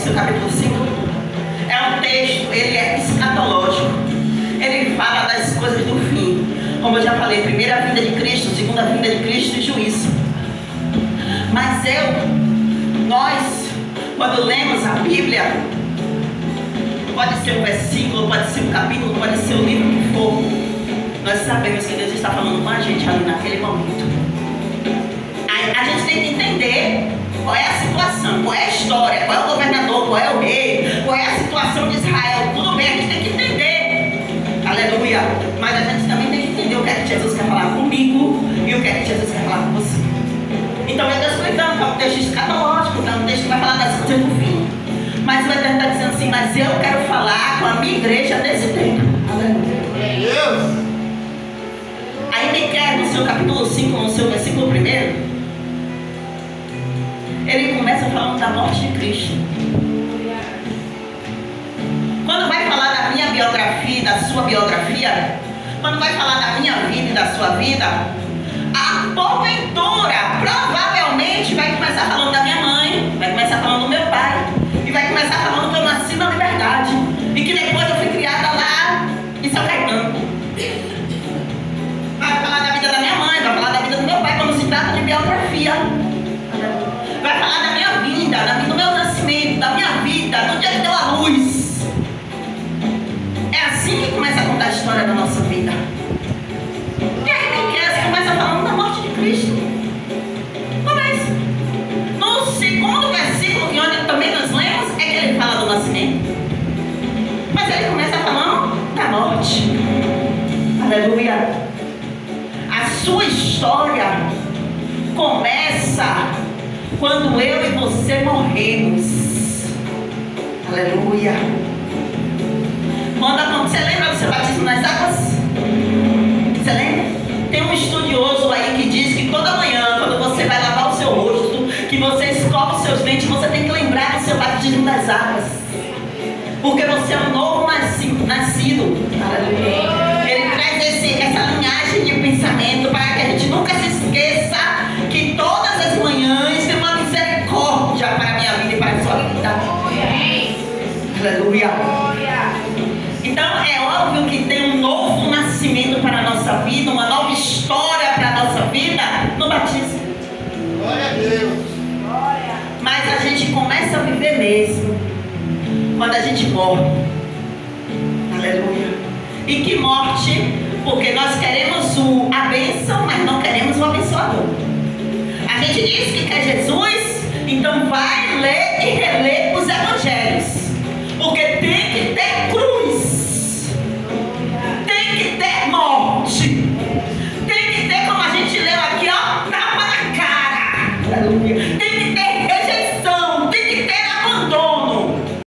Apocalipse, capítulo 5, é um texto, ele é escatológico. Ele fala das coisas do fim. Como eu já falei, primeira vinda de Cristo, segunda vinda de Cristo e juízo. Mas nós, quando lemos a Bíblia, pode ser um versículo, pode ser um capítulo, pode ser o livro que for, nós sabemos que Deus está falando com a gente ali naquele momento. A gente tem que entender qual é a situação, qual é a história, qual é o governador, qual é o rei, qual é a situação de Israel. Tudo bem, a gente tem que entender. Aleluia. Mas a gente também tem que entender o que é que Jesus quer falar comigo e o que é que Jesus quer falar com você. Então eu estou explicando que é um texto escatológico, que é um texto que vai falar das coisas do fim. Mas o Eterno está dizendo assim, mas eu quero falar com a minha igreja desse tempo. Aleluia. Aí Miqueias, no seu capítulo 5, no seu versículo 1, ele começa falando da morte de Cristo. Quando vai falar da minha biografia, da sua biografia, quando vai falar da minha vida e da sua vida, a porventura provavelmente vai começar falando da minha mãe, vai começar falando do meu pai, e vai começar falando que eu nasci na liberdade e que depois eu fui criada lá em São Caetano. Vai falar da vida da minha mãe, vai falar da vida do meu pai quando se trata de biografia. Vai falar da minha vida, do meu nascimento, da minha vida, do dia que deu a luz. É assim que começa a contar a história da nossa vida. E aí Miqueias começa falando da morte de Cristo. Começa. No segundo versículo, que onde também nós lemos, é que ele fala do nascimento. Mas ele começa falando da morte. Aleluia. A sua história começa quando eu e você morremos. Aleluia. Você lembra do seu batismo nas águas? Você lembra? Tem um estudioso aí que diz que toda manhã, quando você vai lavar o seu rosto, que você escova os seus dentes, você tem que lembrar do seu batismo das águas. Porque você é um novo nascido. Aleluia. Ele traz essa linhagem de pensamento para que a gente nunca se esqueça que todas as manhãs tem uma misericórdia para a minha vida e para a sua vida. Aleluia. Então é óbvio que tem um novo nascimento para a nossa vida, uma nova história para a nossa vida no batismo. Glória a Deus. Mas a gente começa a viver mesmo quando a gente morre. Aleluia. E que morte? Porque nós queremos a bênção, mas não queremos o abençoador. A gente diz que quer Jesus, então vai ler e reler os evangelhos. Porque tem que ter cruz, tem que ter morte, tem que ter, como a gente leu aqui, ó, tapa na cara. Aleluia. Tem que ter